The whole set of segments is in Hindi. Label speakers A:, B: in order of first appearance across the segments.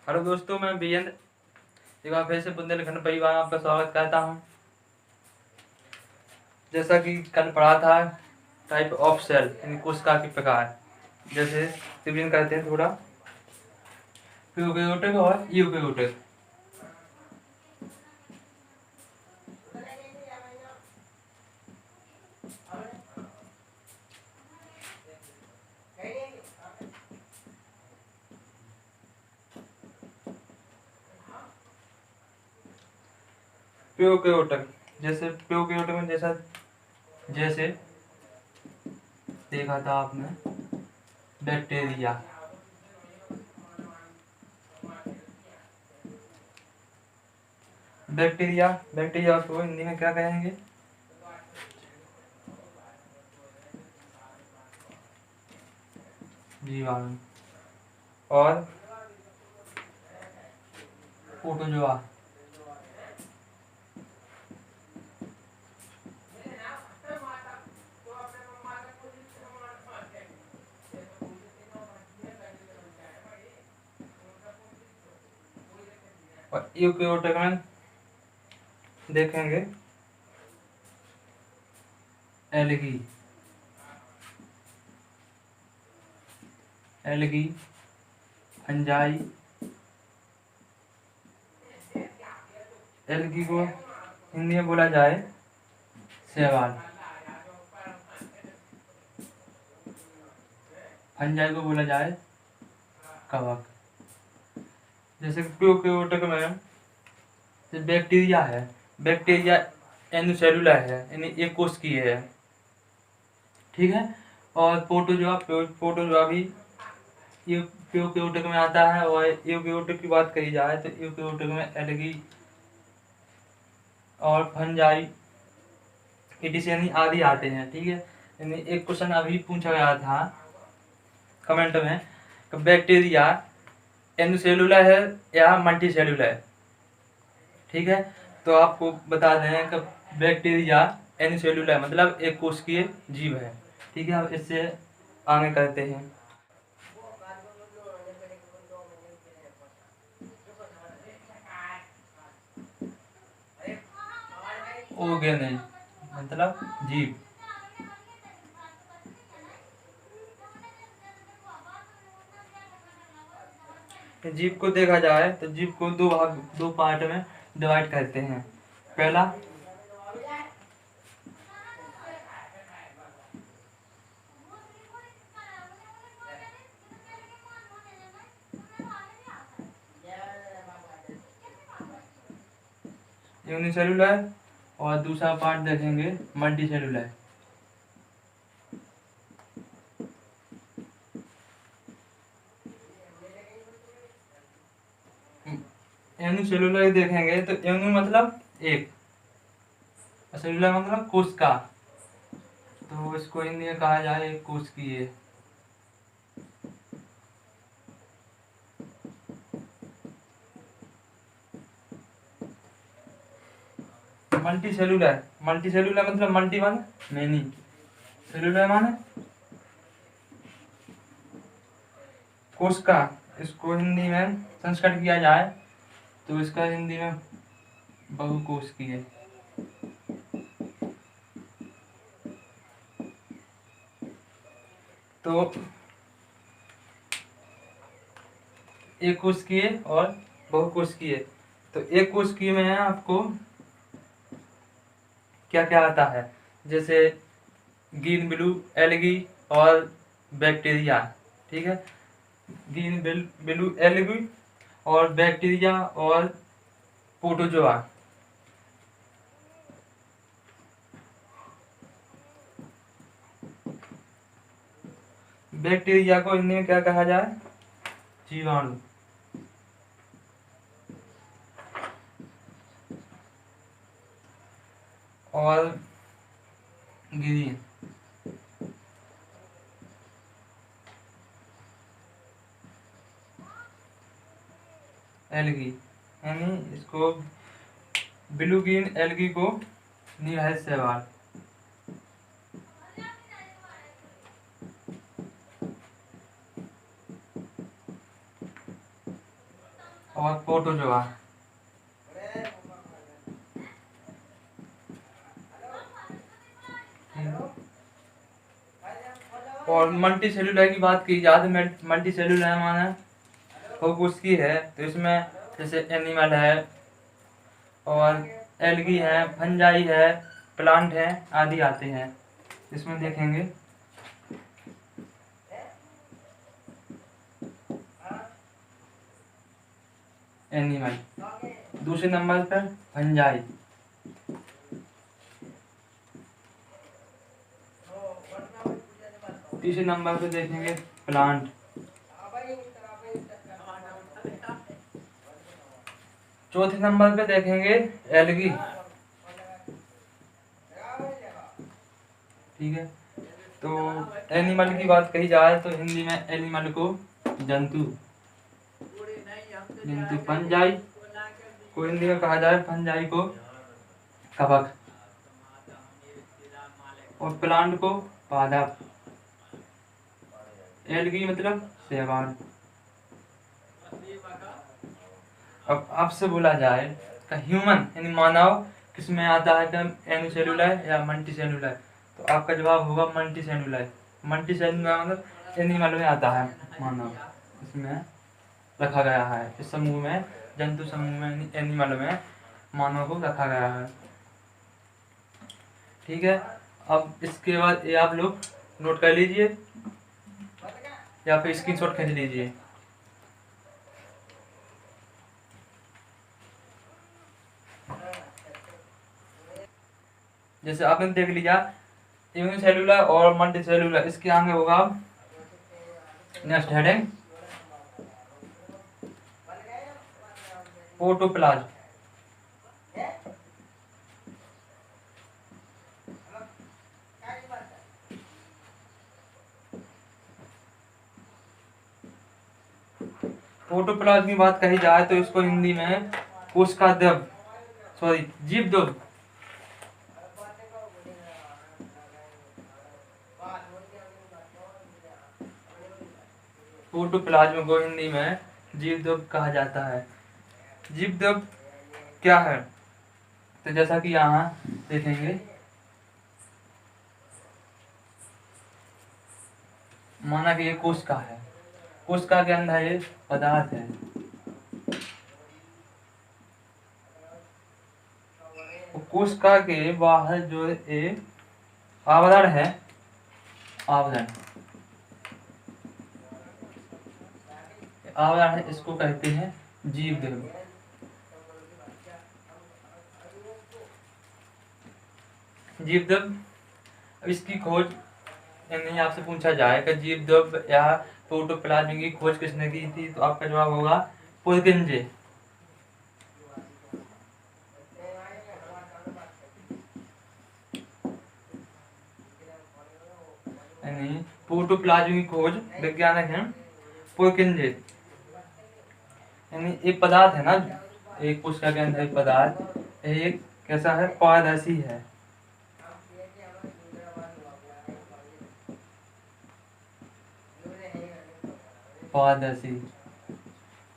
A: हेलो दोस्तों, मैं वीरेंद्र एक बार फिर से बुंदेलखंड परिवार में आपका स्वागत करता हूं। जैसा कि कल पढ़ा था टाइप ऑफ सेल यानी कोशिका के प्रकार, जैसे रिवीजन करते हैं थोड़ा। प्रोकैरियोटिक और यूकैरियोटिक। प्रोकैरियोटिक जैसे प्रोकैरियोटिक में जैसे देखा था आपने बैक्टीरिया। बैक्टीरिया को हिंदी में क्या कहेंगे? जीवाणु। और प्रोटोजोआ। और यूकैरियोटिक में देखेंगे एल्गी, फंजाई। एल्गी को हिंदी में बोला जाए शैवाल, फंजाई को बोला जाए कवक। जैसे प्रोकैरियोटिक में जो बैक्टीरिया है, बैक्टीरिया एनिसेलुलर है यानी एक कोशिकीय है, ठीक है। और प्रोटोजोआ भी यूकैरियोटिक में आता है। और यूकैरियोटिक की बात करी जाए तो यूकैरियोटिक में एल्गी और फंजाई, यानी आदि आते हैं, ठीक है। यानी एक क्वेश्चन अभी पूछा गया था कमेंट में कि बैक्टीरिया एनिसेलुलर है या मल्टीसेलुलर है, ठीक है। तो आपको बता दें कि बैक्टीरिया एनिसेलुलर मतलब एक कोशिकीय जीव है, ठीक है। अब इससे आगे करते हैं। ऑर्गेनिज मतलब जीव। जीव को देखा जाए तो जीव को दो पार्ट में डिवाइड करते हैं। पहला यूनिसेलुलर और दूसरा पार्ट देखेंगे मल्टीसेलुलर। यूनिसेलुलर देखेंगे तो यूनि मतलब एक, सेलुलर मतलब कोशिका, तो इसको हिंदी में कहा जाए एक कोशिकीय। मल्टीसेलुलर मतलब मल्टी माने मैनी, सेलुलर माने कोशिका। इसको हिंदी में संस्कृत किया जाए तो इसका हिंदी में बहुकोशिकीय। तो एक कोशिकीय और बहुकोशिकीय। तो एक कोशिकीय में आपको क्या क्या आता है, जैसे ग्रीन ब्लू एल्गी और बैक्टीरिया, ठीक है। ग्रीन ब्लू एल्गी और बैक्टीरिया और प्रोटोजोआ। बैक्टीरिया को हिंदी में क्या कहा जाए? जीवाणु। और ग्रीन एल्गी यानी इसको ब्लू ग्रीन एल्गी को निराहित शैवाल। और प्रोटोजोआ। और मल्टी सेलुलर की बात की जाए तो मल्टी सेलुलर माना वो उसकी है, तो इसमें जैसे एनिमल है और एल्गी है, फंजाई है, प्लांट है आदि आते हैं। इसमें देखेंगे एनिमल, दूसरे नंबर पर फंजाई, तीसरे नंबर पे देखेंगे प्लांट, चौथे नंबर पे देखेंगे एल्गी। ठीक है, तो एनिमल की बात कही जाए तो हिंदी में एनिमल को जंतु, जंतु फंजाई को हिंदी में कहा जाए, फंजाई को कवक, और प्लांट को पादप, एल्गी मतलब शैवाल। अब आपसे बोला जाए कि ह्यूमन यानी मानव किसमें आता है, कि एनिसेलुलर या मल्टी सेलुलर, तो आपका जवाब होगा मल्टी सेलुलर। मल्टी सेलुलर मतलब एनिमल में आता है मानव, इसमें रखा गया है, इस समूह में, जंतु समूह में, एनिमल में मानव को रखा गया है। ठीक है, अब इसके बाद ये आप लोग नोट कर लीजिए या फिर स्क्रीनशॉट खींच लीजिए। जैसे आपने देख लिया यूनिसेलुलर और मल्टी सेलुलर, इसके आगे होगा नेक्स्ट हेडिंग प्रोटोप्लाज्म। प्रोटोप्लाज्म की बात कही जाए तो इसको हिंदी में कोशिका द्रव, सॉरी जीव द्रव, प्रोटोप्लाज्म को हिंदी में जीव द्रव कहा जाता है। जीव द्रव क्या है, तो जैसा कि यहाँ देखेंगे, माना कि ये कोशिका है, कोशिका के अंदर ये पदार्थ है, कोशिका के बाहर जो एक आवरण है, आवरण, आवरण है, इसको कहते हैं जीव द्रव। जीव द्रव, अब इसकी खोज यानी आपसे पूछा जाए कि जीव द्रव या प्रोटोप्लाज्म की खोज किसने की थी, तो आपका जवाब होगा पुरकिंजे। यानी प्रोटोप्लाज्म की खोज वैज्ञानिक हैं पुरकिंजे। यानी एक पदार्थ है ना, एक कोशिका के अंदर एक पदार्थ, एक कैसा है, पारदर्शी है, पारदर्शी,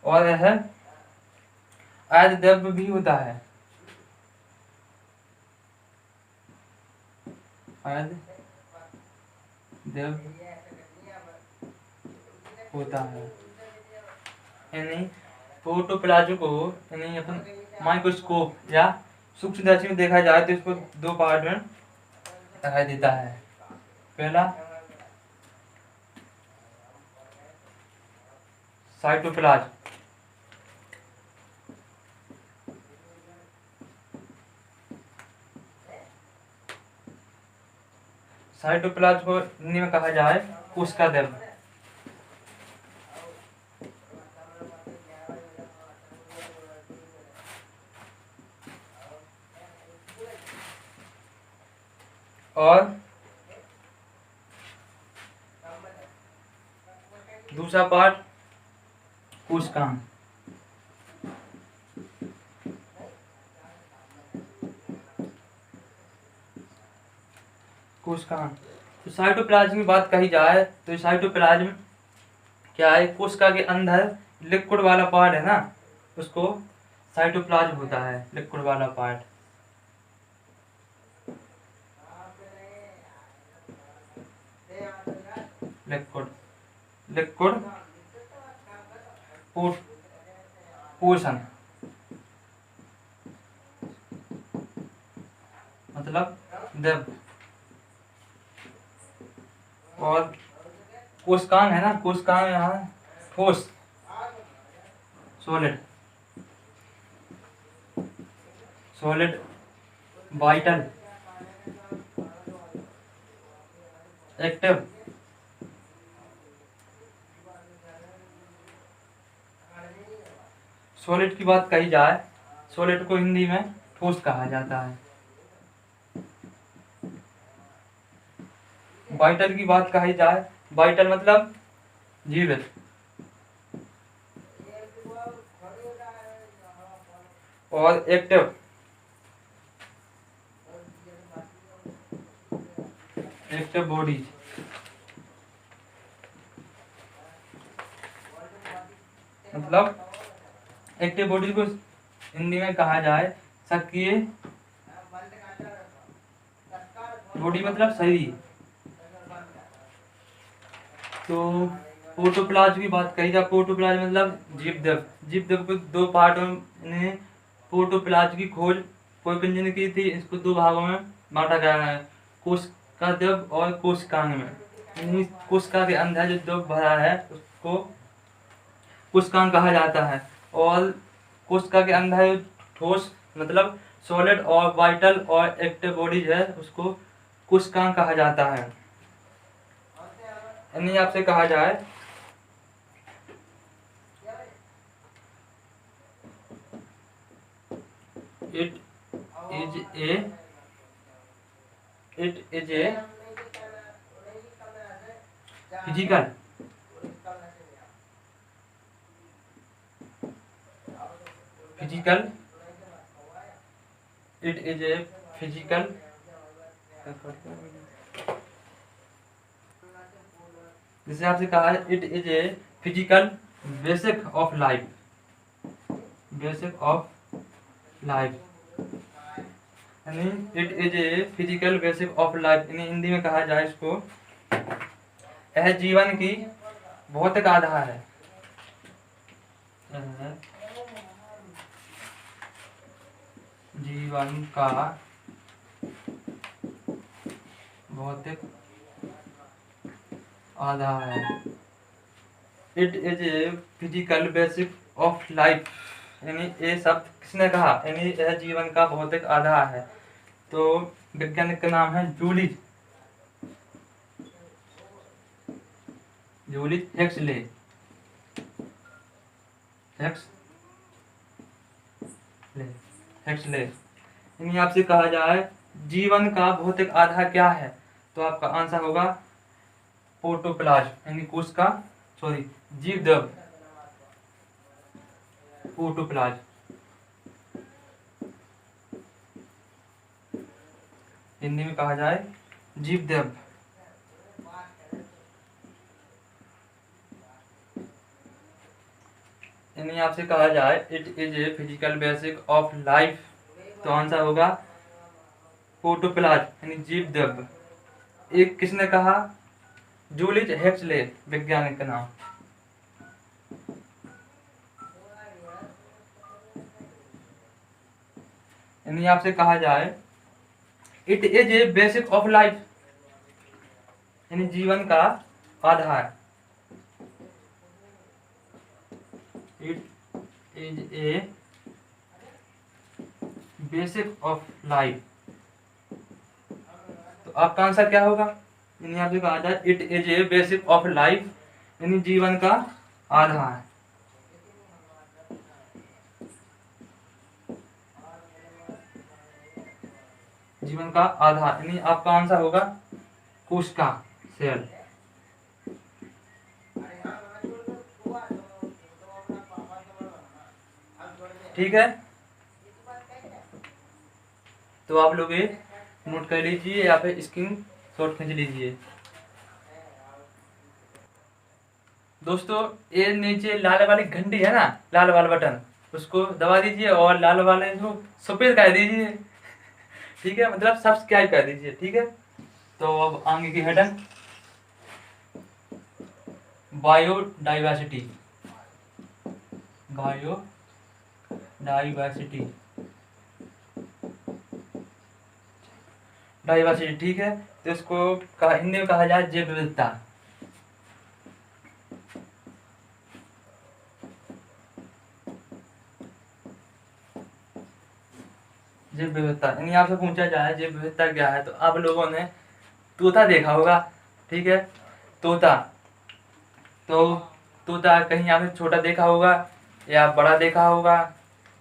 A: और यह आयत भी होता है, आयत होता है। यानी प्रोटोप्लाज्म को यानी अपन माइक्रोस्कोप या सूक्ष्मदर्शी में देखा जाए तो इसको दो पार्ट में दिखाई देता है। पहला साइटोप्लाज्म, साइटोप्लाज्म को हिंदी में कहा जाए कोशिका द्रव। और दूसरा पार्ट कोशिकांग। कोशिकांग, तो साइटोप्लाज्म की बात कही जाए तो साइटोप्लाज्म क्या है, कोशिका के अंदर लिक्विड वाला पार्ट है ना, उसको साइटोप्लाज्म होता है, लिक्विड वाला पार्ट। लिक्विड लिक्विड पोर्शन मतलब द्रव। और कोशिकांग है ना, कोशिकांग यहाँ ठोस, solid, solid, vital, active, solid की बात कही जाए, सॉलिड को हिंदी में ठोस कहा जाता है। वाइटल की बात कही जाए, वाइटल मतलब जीवित। और एक्टिव, एक्टिव बॉडीज, मतलब एक्टिव बॉडी को हिंदी में कहा जाए सक्रिय बॉडी, मतलब शरीर। तो प्रोटोप्लाज्म की बात कही जाए, प्रोटोप्लाज्म मतलब जीवद्रव। जीवद्रव को दो पार्टों में प्रोटोप्लाज्म की खोज पोयपिंजन की थी। इसको दो भागों में बांटा गया है, कोशिका द्रव और कोशिकांग में। कोशिका के अंदर जो द्रव भरा है उसको कोशिकांग कहा जाता है, और कोशिका के अंदर ठोस मतलब सॉलिड और वाइटल और एक्टिव बॉडीज है उसको कोशिकांग कहा जाता है। यानी आपसे कहा जाए it is a physical it is a physical जैसे आपसे कहा है it is a physical basic of life, basic of life, यानी it is a physical basic of life. यानी हिंदी में कहा जाए इसको, यह जीवन की भौतिक आधार है। जीवन का भौतिक आधार है। It is a physical basic of life, यानी ये शब्द किसने कहा, यानी यह जीवन का भौतिक आधार है। तो वैज्ञानिक का नाम है जूलिस हेक्सले। हेक्सले यानी आपसे कहा जाए जीवन का भौतिक आधार क्या है, तो आपका आंसर होगा प्रोटोप्लाज्म, यानी कोशिका सॉरी जीवद्रव, प्रोटोप्लाज्म। हिंदी में कहा जाए जीवद्रव। यानी आपसे कहा जाए it is a physical basic of life, तो आंसर होगा प्रोटोप्लाज्म यानी जीवद्रव। एक किसने कहा, जूलिस हेक्सले, वैज्ञानिक का नाम। यानी आपसे कहा जाए it is a basic of life, यानी जीवन का आधार। It is a basic of life, तो आपका आंसर क्या होगा, यानी आपसे कहा जाए it is a basic of life, यानी जीवन का आधार। जीवन का आधार यानी आपका आंसर होगा कोशिका, सेल। ठीक है, तो आप लोग ये नोट कर लीजिए या फिर स्क्रीन शॉट खींच लीजिए। दोस्तों ये नीचे लाल वाली घंटी है ना, लाल वाला बटन, उसको दबा दीजिए और लाल वाले जो सफ़ेद कर दीजिए। ठीक है, मतलब सब्सक्राइब कर दीजिए। ठीक है, तो अब आगे की हेडर बायोडाइवर्सिटी। बायोडाइवर्सिटी डाइवर्सिटी, ठीक है। तो इसको हिंदी में कहा जाए जैव विविधता। जैव विविधता यानी आपसे पूछा जाए जैव विविधता क्या है, तो आप लोगों ने तोता देखा होगा। ठीक है, तोता, तो तोता कहीं आपने छोटा देखा होगा या बड़ा देखा होगा,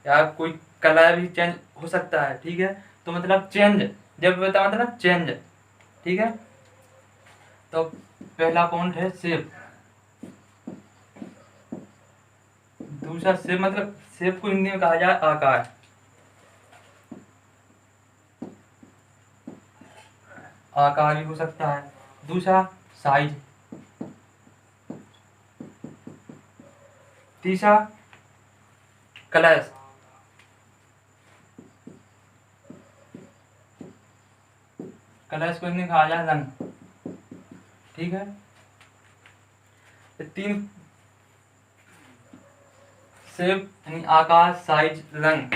A: या कोई कलर भी चेंज हो सकता है। ठीक है, तो मतलब चेंज, जब विविधता मतलब चेंज। ठीक है, तो पहला पॉइंट है शेप। दूसरा शेप, मतलब शेप को हिंदी में कहा जाए आकार। आकार भी हो सकता है। दूसरा साइज। तीसरा कलर्स। कलर्स को हिंदी में कहा जाए रंग। ठीक है, ये तीन शेप यानी आकार, साइज, रंग,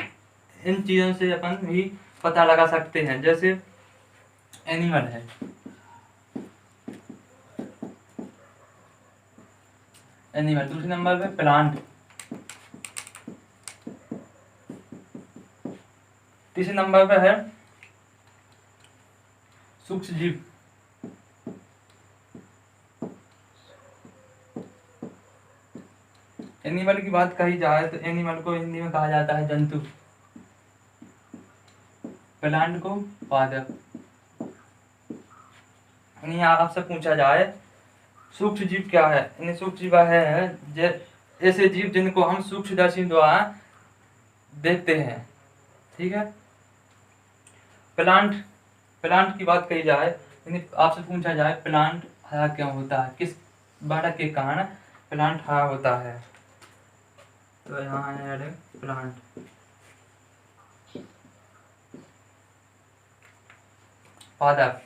A: इन चीजों से अपन भी पता लगा सकते हैं। जैसे एनिमल है, एनिमल। दूसरे नंबर पे प्लांट। तीसरे नंबर पे है सूक्ष्म जीव। एनिमल की बात कही जाए तो एनिमल को हिंदी में कहा जाता है जंतु, प्लांट को पादप। यानी आपसे पूछा जाए सूक्ष्म जीव क्या है, यानी सूक्ष्म जीव है ऐसे जीव जिनको हम सूक्ष्मदर्शी द्वारा देखते हैं। ठीक है, प्लांट, प्लांट की बात कही जाए, यानी आपसे पूछा जाए प्लांट हरा क्यों होता है, किस बाधा के कारण प्लांट हरा होता है। तो यहाँ है प्लांट। पादप।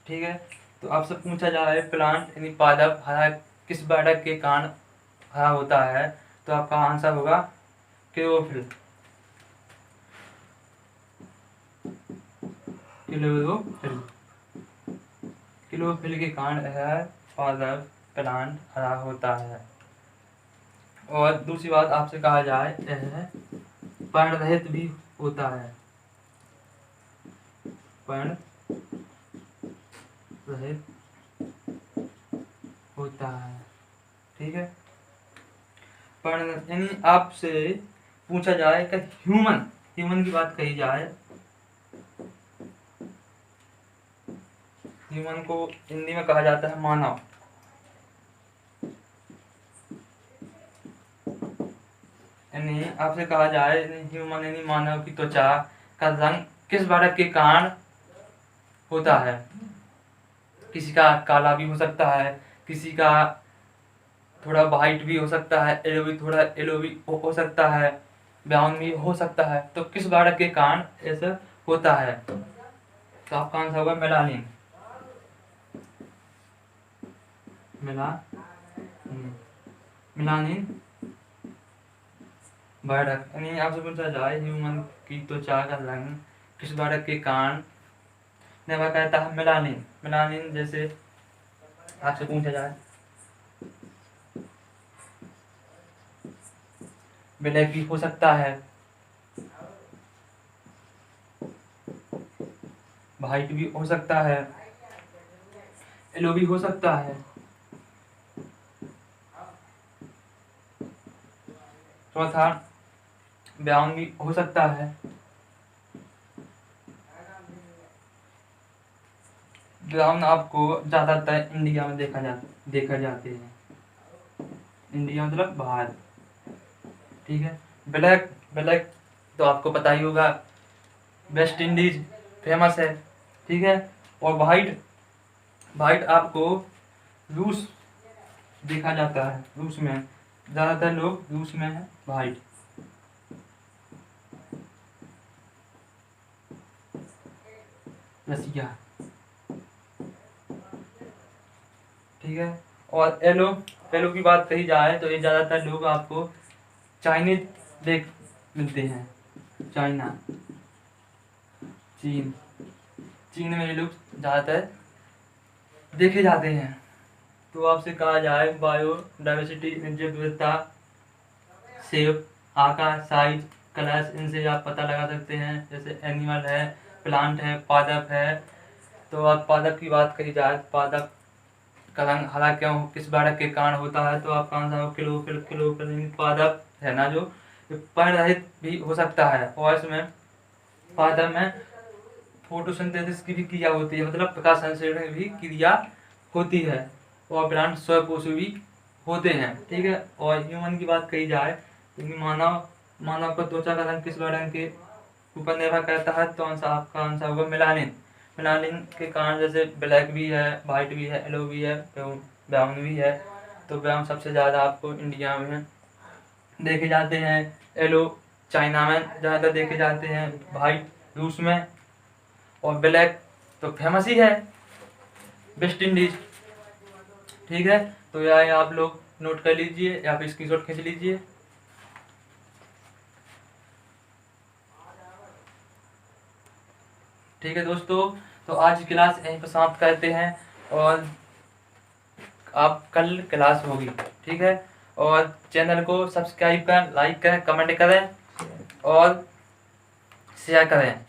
A: ठीक है, तो आपसे पूछा जा रहा है प्लांट यानी पादप हरा किस बाधा के कारण हरा होता है, तो आपका आंसर होगा क्लोरोफिल। क्लोरोफिल, क्लोरोफिल के कारण यह पादप प्लांट हरा होता है। और दूसरी बात आपसे कहा जाए यह पर्ण रहित भी होता है, पर्ण रहित होता है। ठीक है, पर्ण यानी आपसे पूछा जाए कि ह्यूमन, ह्यूमन की बात कही जाए, ह्यूमन को हिंदी में कहा जाता है मानव। यानी आपसे कहा जाए ह्यूमन यानी मानव की त्वचा का रंग किस बाधा के कारण होता है। किसी का काला भी हो सकता है, किसी का थोड़ा वाइट भी हो सकता है, येलो भी, थोड़ा येलो भी हो सकता है, ब्राउन भी हो सकता है। तो किस बाधा के कारण ऐसा होता है, तो आपका आंसर होगा मेलानिन। मेलानिन बाधक। यानी आपसे पूछा जाए ह्यूमन की त्वचा का रंग किस बाधक के कारण निर्भर करता है, मेलानिन। मेलानिन जैसे आपसे पूछा जाए ब्लैक भी हो सकता है, वाइट भी हो सकता है, येलो भी हो सकता है, चौथा ब्राउन भी हो सकता है। ब्राउन आपको ज्यादातर इंडिया में देखा जाते हैं, इंडिया मतलब बाहर। ठीक है, ब्लैक, ब्लैक तो आपको पता ही होगा, वेस्ट इंडीज फेमस है। ठीक है, और वाइट, वाइट आपको रूस देखा जाता है। रूस में ज़्यादातर लोग रूस में है वाइट। रसिया, ठीक है। और येलो, येलो की बात कही जाए तो ये ज़्यादातर लोग आपको चाइनीज देख मिलते हैं। चाइना, चीन, चीन में ये लोग ज़्यादातर देखे जाते हैं। तो आपसे कहा जाए बायोडाइवर्सिटी, जैव विविधता, शेप, आकार, साइज, कलर्स, इनसे आप पता लगा सकते हैं। जैसे एनिमल है, प्लांट है, पादप है। तो आप पादप की बात करी जाए, पादप का रंग हरा क्यों, किस बारक के कारण होता है, तो आपका आंसर हो क्लोरोफिल। पादप है ना जो पेड़ रहित भी हो सकता है, और इसमें पादप में फोटोसिंथेसिस की भी क्रिया होती है, मतलब प्रकाश संश्लेषण की भी क्रिया होती है, और प्लांट स्वयपोषी भी होते हैं, ठीक है। और ह्यूमन की बात कही जाए तो मानव का त्वचा का रंग किस रंग के ऊपर निर्भर करता है, तो आपका आंसर होगा मेलानिन। मेलानिन के कारण जैसे ब्लैक भी है, वाइट भी है, येलो भी है, ब्राउन भी है। तो ब्राउन सबसे ज़्यादा आपको इंडिया में देखे जाते हैं, येलो चाइना में ज़्यादा देखे जाते हैं, वाइट रूस में, और ब्लैक तो फेमस ही है वेस्ट इंडीज, ठीक है। तो यह आप लोग नोट कर लीजिए या फिर स्क्रीनशॉट खींच लीजिए। ठीक है दोस्तों, तो आज की क्लास यहीं पर समाप्त करते हैं, और आप कल क्लास होगी, ठीक है। और चैनल को सब्सक्राइब करें, लाइक करें, कमेंट करें और शेयर करें।